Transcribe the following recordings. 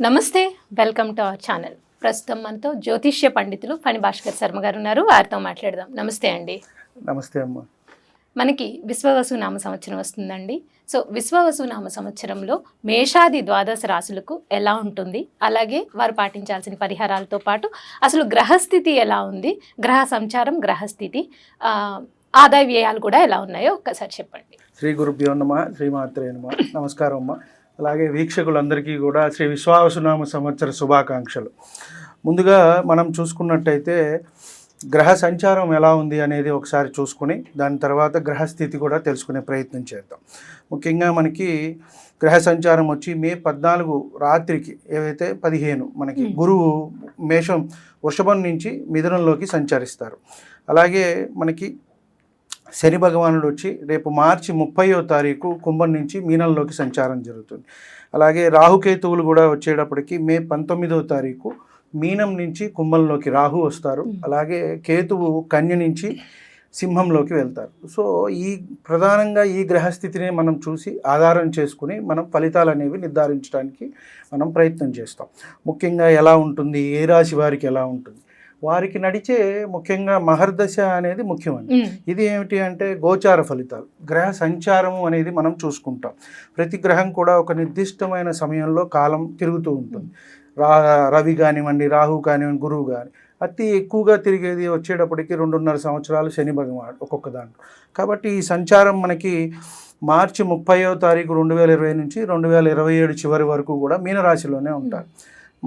నమస్తే, welcome to our channel. ప్రస్తుతం మనతో జ్యోతిష్య పండితులు ఫణి భాస్కర్ శర్మ గారు ఉన్నారు. వారితో మాట్లాడదాం. నమస్తే అండి. నమస్తే అమ్మ. మనకి విశ్వవసు నామ సంవత్సరం వస్తుందండి. సో విశ్వవసు నామ సంవత్సరంలో మేషాది ద్వాదశ రాశులకు ఎలా ఉంటుంది, అలాగే వారు పాటించాల్సిన పరిహారాలతో పాటు అసలు గ్రహస్థితి ఎలా ఉంది, గ్రహ సంచారం, గ్రహస్థితి, ఆదాయ వ్యయాలు కూడా ఎలా ఉన్నాయో ఒక్కసారి చెప్పండి. శ్రీ గురుభ్యో నమః, శ్రీమాత్రే నమః. నమస్కారం అమ్మ. అలాగే వీక్షకులందరికీ కూడా శ్రీ విశ్వావసునామ సంవత్సర శుభాకాంక్షలు. ముందుగా మనం చూసుకున్నట్టయితే గ్రహ సంచారం ఎలా ఉంది అనేది ఒకసారి చూసుకుని దాని తర్వాత గ్రహస్థితి కూడా తెలుసుకునే ప్రయత్నం చేద్దాం. ముఖ్యంగా మనకి గ్రహ సంచారం వచ్చి మే 14 రాత్రికి ఏవైతే 15 మనకి గురువు మేషం వృషభం నుంచి మిథునంలోకి సంచరిస్తారు. అలాగే మనకి శని భగవానుడు వచ్చి రేపు మార్చి 30వ తారీఖు కుంభం నుంచి మీనంలోకి సంచారం జరుగుతుంది. అలాగే రాహుకేతువులు కూడా వచ్చేటప్పటికి మే 19వ తారీఖు మీనం నుంచి కుంభంలోకి రాహు వస్తారు. అలాగే కేతువు కన్య నుంచి సింహంలోకి వెళ్తారు. సో ప్రధానంగా ఈ గ్రహస్థితిని మనం చూసి ఆధారం చేసుకుని మనం ఫలితాలు అనేవి నిర్ధారించడానికి మనం ప్రయత్నం చేస్తాం. ముఖ్యంగా ఎలా ఉంటుంది, ఏ రాశి వారికి ఎలా ఉంటుంది, వారికి నడిచే ముఖ్యంగా మహర్దశ అనేది ముఖ్యమండి. ఇది ఏమిటి అంటే గోచార ఫలితాలు, గ్రహ సంచారము అనేది మనం చూసుకుంటాం. ప్రతి గ్రహం కూడా ఒక నిర్దిష్టమైన సమయంలో కాలం తిరుగుతూ ఉంటుంది. రవి కానివ్వండి, రాహు కానివ్వండి, గురువు కానీ అతి ఎక్కువగా తిరిగేది వచ్చేటప్పటికి 2.5 సంవత్సరాలు శని భగవానుడు ఒక్కొక్క దాంట్లో. కాబట్టి ఈ సంచారం మనకి మార్చి 30వ తారీఖు 2020 నుంచి 2027 చివరి వరకు కూడా మీనరాశిలోనే ఉంటారు.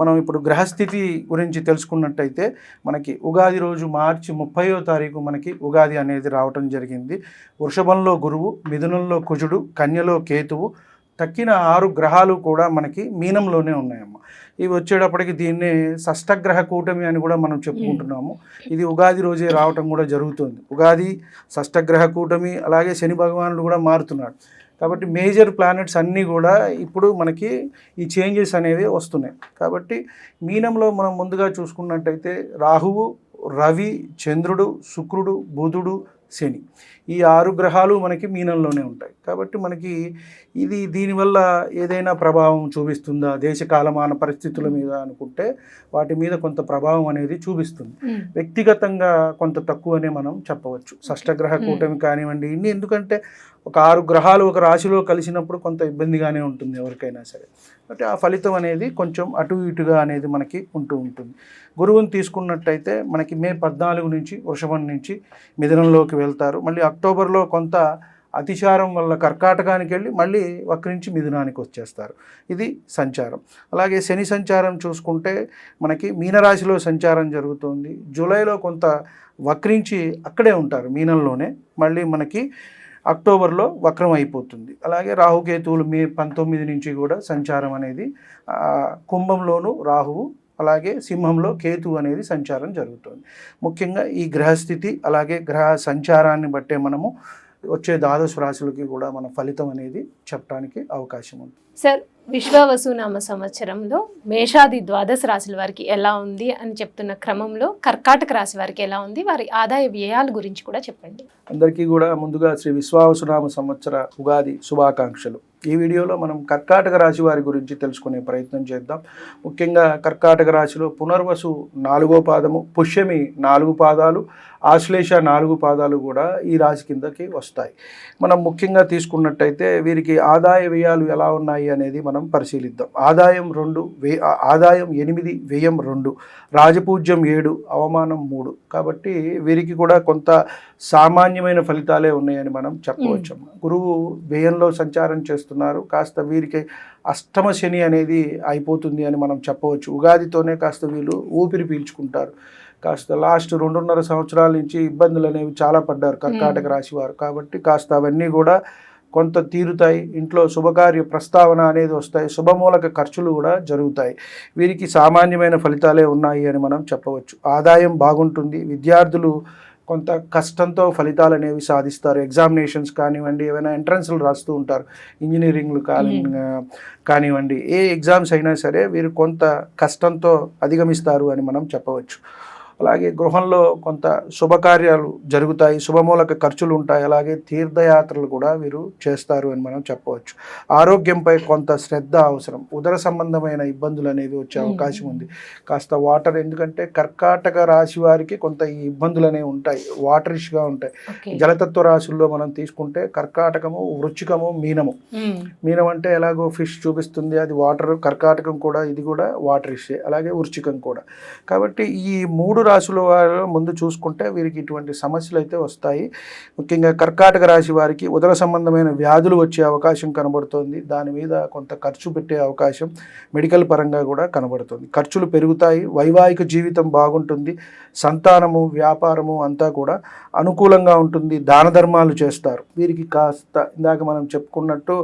మనం ఇప్పుడు గ్రహస్థితి గురించి తెలుసుకున్నట్టయితే మనకి ఉగాది రోజు మార్చి 30వ తారీఖు మనకి ఉగాది అనేది రావటం జరిగింది. వృషభంలో గురువు, మిథునంలో కుజుడు, కన్యలో కేతువు, తక్కిన 6 గ్రహాలు కూడా మనకి మీనంలోనే ఉన్నాయమ్మ. ఇవి వచ్చేటప్పటికి దీన్ని షష్టగ్రహ కూటమి అని కూడా మనం చెప్పుకుంటున్నాము. ఇది ఉగాది రోజే రావటం కూడా జరుగుతుంది. ఉగాది, షష్టగ్రహ కూటమి, అలాగే శని భగవానుడు కూడా మారుతున్నాడు. కాబట్టి మేజర్ ప్లానెట్స్ అన్నీ కూడా ఇప్పుడు మనకి ఈ చేంజెస్ అనేవి వస్తున్నాయి. కాబట్టి మీనంలో మనం ముందుగా చూసుకున్నట్టయితే రాహువు, రవి, చంద్రుడు, శుక్రుడు, బుధుడు, శని, ఈ 6 గ్రహాలు మనకి మీనంలోనే ఉంటాయి. కాబట్టి మనకి దీనివల్ల ఏదైనా ప్రభావం చూపిస్తుందా దేశ కాలమాన పరిస్థితుల మీద అనుకుంటే వాటి మీద కొంత ప్రభావం అనేది చూపిస్తుంది. వ్యక్తిగతంగా కొంత తక్కువనే మనం చెప్పవచ్చు. షష్టగ్రహ కూటమి కానివ్వండి, ఎందుకంటే ఒక 6 గ్రహాలు ఒక రాశిలో కలిసినప్పుడు కొంత ఇబ్బందిగానే ఉంటుంది ఎవరికైనా సరే. కాబట్టి ఆ ఫలితం అనేది కొంచెం అటు ఇటుగా అనేది మనకి ఉంటుంది. గురువుని తీసుకున్నట్టయితే మనకి మే 14 నుంచి వృషభం నుంచి మిథునంలోకి వెళ్తారు. మళ్ళీ అక్టోబర్లో కొంత అతిచారం వల్ల కర్కాటకానికి వెళ్ళి మళ్ళీ వక్రించి మిథునానికి వచ్చేస్తారు. ఇది సంచారం. అలాగే శని సంచారం చూసుకుంటే మనకి మీనరాశిలో సంచారం జరుగుతుంది. జూలైలో కొంత వక్రించి అక్కడే ఉంటారు మీనంలోనే, మళ్ళీ మనకి అక్టోబర్లో వక్రం అయిపోతుంది. అలాగే రాహుకేతువులు మే 19 నుంచి కూడా సంచారం అనేది కుంభంలోను రాహువు, అలాగే సింహంలో కేతువు అనేది సంచారం జరుగుతుంది. ముఖ్యంగా ఈ గ్రహస్థితి అలాగే గ్రహ సంచారాన్ని బట్టే మనము వచ్చే ద్వాదశ రాశులకి కూడా మన ఫలితం అనేది చెప్పడానికి అవకాశం ఉంది. సార్, విశ్వవసునామ సంవత్సరంలో మేషాది ద్వాదశ రాశుల వారికి ఎలా ఉంది అని చెప్తున్న క్రమంలో కర్కాటక రాశి వారికి ఎలా ఉంది, వారి ఆదాయ వ్యయాల గురించి కూడా చెప్పండి. అందరికీ కూడా ముందుగా శ్రీ విశ్వావసునామ సంవత్సర ఉగాది శుభాకాంక్షలు. ఈ వీడియోలో మనం కర్కాటక రాశి వారి గురించి తెలుసుకునే ప్రయత్నం చేద్దాం. ముఖ్యంగా కర్కాటక రాశిలో పునర్వసు 4వ పాదము, పుష్యమి 4 పాదాలు, ఆశ్లేష 4 పాదాలు కూడా ఈ రాశి కిందకి వస్తాయి. మనం ముఖ్యంగా తీసుకున్నట్టయితే వీరికి ఆదాయ వ్యయాలు ఎలా ఉన్నాయి అనేది మనం పరిశీలిద్దాం. ఆదాయం 8, వ్యయం 2, రాజపూజ్యం 7, అవమానం 3. కాబట్టి వీరికి కూడా కొంత సామాన్యమైన ఫలితాలే ఉన్నాయని మనం చెప్పవచ్చు. గురువు వ్యయంలో సంచారం చేస్తున్నారు. కాస్త వీరికి అష్టమ శని అనేది అయిపోతుంది అని మనం చెప్పవచ్చు. ఉగాదితోనే కాస్త వీళ్ళు ఊపిరి పీల్చుకుంటారు. కాస్త లాస్ట్ 2.5 సంవత్సరాల నుంచి ఇబ్బందులు అనేవి చాలా పడ్డారు కర్కాటక రాశి వారు. కాబట్టి కాస్త అవన్నీ కూడా కొంత తీరుతాయి. ఇంట్లో శుభకార్య ప్రస్తావన అనేది వస్తాయి. శుభమూలక ఖర్చులు కూడా జరుగుతాయి. వీరికి సామాన్యమైన ఫలితాలే ఉన్నాయి అని మనం చెప్పవచ్చు. ఆదాయం బాగుంటుంది. విద్యార్థులు కొంత కష్టంతో ఫలితాలు అనేవి సాధిస్తారు. ఎగ్జామినేషన్స్ కానివ్వండి, ఏమైనా ఎంట్రన్స్లు రాస్తూ ఉంటారు, ఇంజనీరింగ్లు కానివ్వండి, ఏ ఎగ్జామ్స్ అయినా సరే వీరు కొంత కష్టంతో అధిగమిస్తారు అని మనం చెప్పవచ్చు. అలాగే గృహంలో కొంత శుభకార్యాలు జరుగుతాయి, శుభమూలక ఖర్చులు ఉంటాయి, అలాగే తీర్థయాత్రలు కూడా వీరు చేస్తారు అని మనం చెప్పవచ్చు. ఆరోగ్యంపై కొంత శ్రద్ధ అవసరం, ఉదర సంబంధమైన ఇబ్బందులు అనేవి వచ్చే అవకాశం ఉంది. కాస్త వాటర్, ఎందుకంటే కర్కాటక రాశి వారికి కొంత ఈ ఇబ్బందులు అనేవి ఉంటాయి, వాటరిష్గా ఉంటాయి. జలతత్వ రాశుల్లో మనం తీసుకుంటే కర్కాటకము, వృశ్చికము, మీనము. మీనం అంటే ఎలాగో ఫిష్ చూపిస్తుంది, అది వాటర్. కర్కాటకం కూడా, ఇది కూడా వాటర్ ఇష్యే, అలాగే వృశ్చికం కూడా. కాబట్టి ఈ 3 రాశుల వారిలో ముందు చూసుకుంటే వీరికి ఇటువంటి సమస్యలు అయితే వస్తాయి. ముఖ్యంగా కర్కాటక రాశి వారికి ఉదర సంబంధమైన వ్యాధులు వచ్చే అవకాశం కనబడుతుంది. దాని మీద కొంత ఖర్చు పెట్టే అవకాశం మెడికల్ పరంగా కూడా కనబడుతుంది. ఖర్చులు పెరుగుతాయి, వైవాహిక జీవితం బాగుంటుంది, సంతానము, వ్యాపారము అంతా కూడా అనుకూలంగా ఉంటుంది, దాన ధర్మాలు చేస్తారు. వీరికి కాస్త ఇందాక మనం చెప్పుకున్నట్టు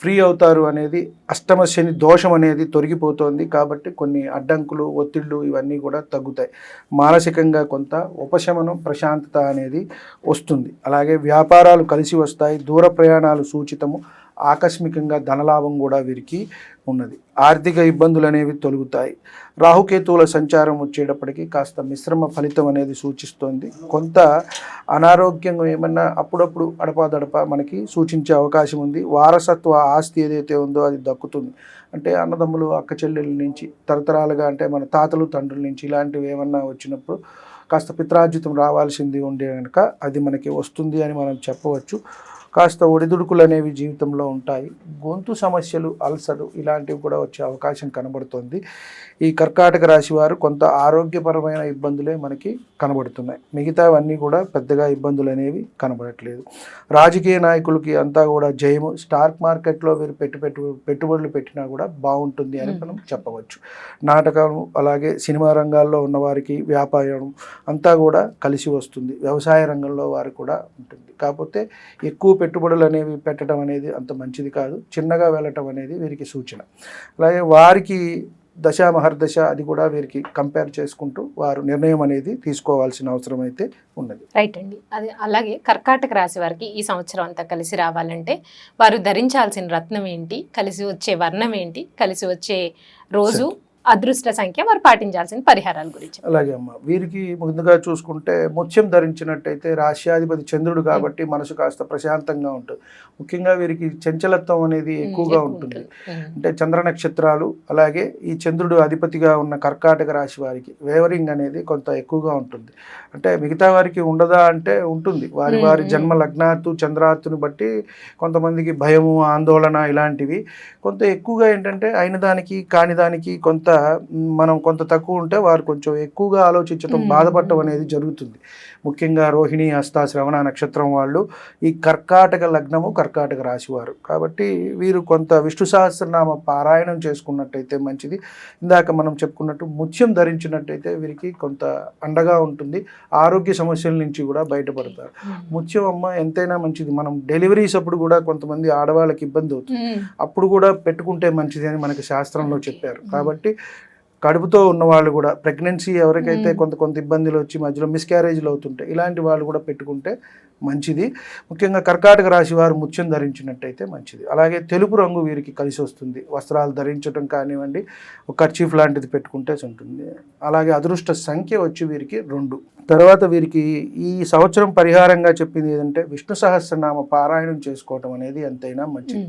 ఫ్రీ అవుతారు అనేది, అష్టమ శని దోషం అనేది తొలగిపోతుంది. కాబట్టి కొన్ని అడ్డంకులు, ఒత్తిళ్ళు ఇవన్నీ కూడా తగ్గుతాయి. మానసికంగా కొంత ఉపశమనం, ప్రశాంతత అనేది వస్తుంది. అలాగే వ్యాపారాలు కలిసి వస్తాయి, దూర ప్రయాణాలు సూచితము, ఆకస్మికంగా ధనలాభం కూడా వీరికి ఉన్నది. ఆర్థిక ఇబ్బందులు అనేవి తొలగుతాయి. రాహుకేతువుల సంచారం వచ్చేటప్పటికి కాస్త మిశ్రమ ఫలితం అనేది సూచిస్తోంది. కొంత అనారోగ్యం ఏమన్నా అప్పుడప్పుడు అడపాదడప మనకి సూచించే అవకాశం ఉంది. వారసత్వ ఆస్తి ఏదైతే ఉందో అది దక్కుతుంది. అంటే అన్నదమ్ములు, అక్క చెల్లెల నుంచి తరతరాలుగా, అంటే మన తాతలు, తండ్రుల నుంచి ఇలాంటివి ఏమన్నా వచ్చినప్పుడు కాస్త పిత్రార్జితం రావాల్సింది ఉండే కనుక అది మనకి వస్తుంది అని మనం చెప్పవచ్చు. కాస్త ఒడిదుడుకులు అనేవి జీవితంలో ఉంటాయి. గొంతు సమస్యలు, అల్సరు ఇలాంటివి కూడా వచ్చే అవకాశం కనబడుతుంది. ఈ కర్కాటక రాశి వారు కొంత ఆరోగ్యపరమైన ఇబ్బందులే మనకి కనబడుతున్నాయి. మిగతావన్నీ కూడా పెద్దగా ఇబ్బందులు అనేవి కనబడట్లేదు. రాజకీయ నాయకులకి అంతా కూడా జయము. స్టాక్ మార్కెట్లో వీరు పెట్టుబడులు పెట్టినా కూడా బాగుంటుంది అని మనం చెప్పవచ్చు. నాటకం, అలాగే సినిమా రంగాల్లో ఉన్నవారికి వ్యాపారం అంతా కూడా కలిసి వస్తుంది. వ్యవసాయ రంగంలో వారు కూడా ఉంటుంది. కాకపోతే ఎక్కువ పెట్టుబడులు అనేవి పెట్టడం అనేది అంత మంచిది కాదు. చిన్నగా వెళ్ళటం అనేది వీరికి సూచన. అలాగే వారికి దశ, మహర్దశ అది కూడా వీరికి కంపేర్ చేసుకుంటూ వారు నిర్ణయం అనేది తీసుకోవాల్సిన అవసరం అయితే ఉన్నది. రైట్ అండి. అది అలాగే కర్కాటక రాశి వారికి ఈ సంవత్సరం అంతా కలిసి రావాలంటే వారు ధరించాల్సిన రత్నం ఏంటి, కలిసి వచ్చే వర్ణం ఏంటి, కలిసి వచ్చే రోజు, అదృష్ట సంఖ్య, వారు పాటించాల్సిన పరిహారాల గురించి. అలాగే అమ్మ, వీరికి ముందుగా చూసుకుంటే ముత్యం ధరించినట్టయితే రాశ్యాధిపతి చంద్రుడు కాబట్టి మనసు కాస్త ప్రశాంతంగా ఉంటుంది. ముఖ్యంగా వీరికి చంచలత్వం అనేది ఎక్కువగా ఉంటుంది. అంటే చంద్ర నక్షత్రాలు, అలాగే ఈ చంద్రుడు అధిపతిగా ఉన్న కర్కాటక రాశి వారికి వేవరింగ్ అనేది కొంత ఎక్కువగా ఉంటుంది. అంటే మిగతా వారికి ఉండదా అంటే ఉంటుంది. వారి వారి జన్మ లగ్నాత్తు, చంద్రాత్తుని బట్టి కొంతమందికి భయము, ఆందోళన ఇలాంటివి కొంత ఎక్కువగా. ఏంటంటే అయిన దానికి కాని దానికి కొంత మనం కొంత తక్కువ ఉంటే వారు కొంచెం ఎక్కువగా ఆలోచించడం, బాధపడటం అనేది జరుగుతుంది. ముఖ్యంగా రోహిణి, హస్త, శ్రవణ నక్షత్రం వాళ్ళు ఈ కర్కాటక లగ్నము, కర్కాటక రాశి వారు కాబట్టి వీరు కొంత విష్ణు సహస్రనామ పారాయణం చేసుకున్నట్టయితే మంచిది. ఇందాక మనం చెప్పుకున్నట్టు ముత్యం ధరించినట్టయితే వీరికి కొంత అండగా ఉంటుంది. ఆరోగ్య సమస్యల నుంచి కూడా బయటపడతారు. ముత్యం అమ్మ ఎంతైనా మంచిది. మనం డెలివరీస్ అప్పుడు కూడా కొంతమంది ఆడవాళ్ళకి ఇబ్బంది అవుతుంది, అప్పుడు కూడా పెట్టుకుంటే మంచిది అని మనకి శాస్త్రంలో చెప్పారు. కాబట్టి కడుపుతో ఉన్న వాళ్ళు కూడా, ప్రెగ్నెన్సీ ఎవరికైతే కొంత ఇబ్బందులు వచ్చి మధ్యలో మిస్క్యారేజ్లు అవుతుంటాయి, ఇలాంటి వాళ్ళు కూడా పెట్టుకుంటే మంచిది. ముఖ్యంగా కర్కాటక రాశి వారు ముత్యం ధరించినట్టయితే మంచిది. అలాగే తెలుపు రంగు వీరికి కలిసి వస్తుంది. వస్త్రాలు ధరించడం కానివ్వండి, ఒక కర్చీఫ్ లాంటిది పెట్టుకుంటే ఉంటుంది. అలాగే అదృష్ట సంఖ్య వచ్చి వీరికి 2. తర్వాత వీరికి ఈ సంవత్సరం పరిహారంగా చెప్పింది ఏదంటే విష్ణు సహస్రనామ పారాయణం చేసుకోవటం అనేది ఎంతైనా మంచిది.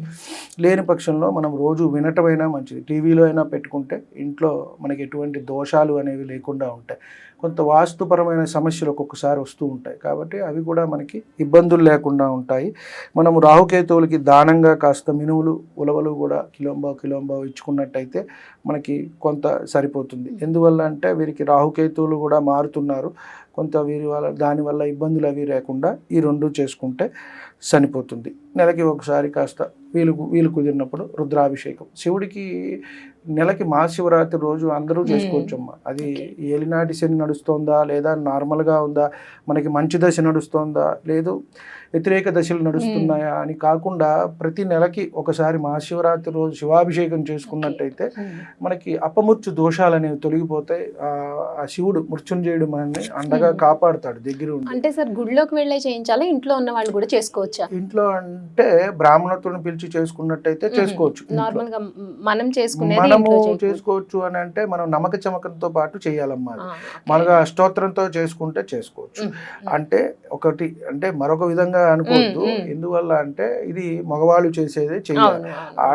లేని పక్షంలో మనం రోజు వినటమైనా మంచిది. టీవీలో అయినా పెట్టుకుంటే ఇంట్లో మనకి ఎటువంటి దోషాలు అనేవి లేకుండా ఉంటాయి. కొంత వాస్తుపరమైన సమస్యలు ఒక్కొక్కసారి వస్తూ ఉంటాయి కాబట్టి అవి కూడా మనకి ఇబ్బందులు లేకుండా ఉంటాయి. మనము రాహుకేతువులకి దానంగా కాస్త మినువులు, ఉలవలు కూడా కిలోంబావు ఇచ్చుకున్నట్టయితే మనకి కొంత సరిపోతుంది. ఎందువల్ల అంటే వీరికి రాహుకేతువులు కూడా మారుతున్నారు. కొంత వీరి వల్ల దానివల్ల ఇబ్బందులు అవి లేకుండా ఈ 2 చేసుకుంటే సరిపోతుంది. నెలకి ఒకసారి కాస్త వీలు కుదిరినప్పుడు రుద్రాభిషేకం. శివుడికి నెలకి మహాశివరాత్రి రోజు అందరూ చేసుకోవచ్చమ్మా. అది ఏలినాటి శని నడుస్తోందా లేదా నార్మల్గా ఉందా, మనకి మంచి దశ నడుస్తోందా లేదు, వ్యతిరేక దశలు నడుస్తున్నాయా అని కాకుండా ప్రతి నెలకి ఒకసారి మహాశివరాత్రి రోజు శివాభిషేకం చేసుకున్నట్టయితే మనకి అపమృత్యు దోషాలు అనేవి తొలగిపోతాయి. ఆ శివుడు మృత్యుంజయుడు మనల్ని అండగా కాపాడుతాడు దగ్గర ఉండి. అంటే సార్ గుడిలోకి వెళ్ళే చేయించాలా, ఇంట్లో ఉన్న వాళ్ళు కూడా చేసుకోవచ్చా? ఇంట్లో అంటే బ్రాహ్మణులను పిలిచి చేసుకున్నట్టయితే చేసుకోవచ్చు. నార్మల్ గా మనం చేసుకునేది మనము ఇంట్లో చేయకూడదు. చేసుకోవచ్చు అని అంటే మనం నమ్మక చమకంతో పాటు చేయాలమ్మా. మనగా అష్టోత్తరంతో చేసుకుంటే చేసుకోవచ్చు. అంటే ఒకటి అంటే మరొక విధంగా అనుకోవద్దు. ఎందువల్ల అంటే ఇది మగవాళ్ళు చేసేదే చేయాలి. అవును, అవును.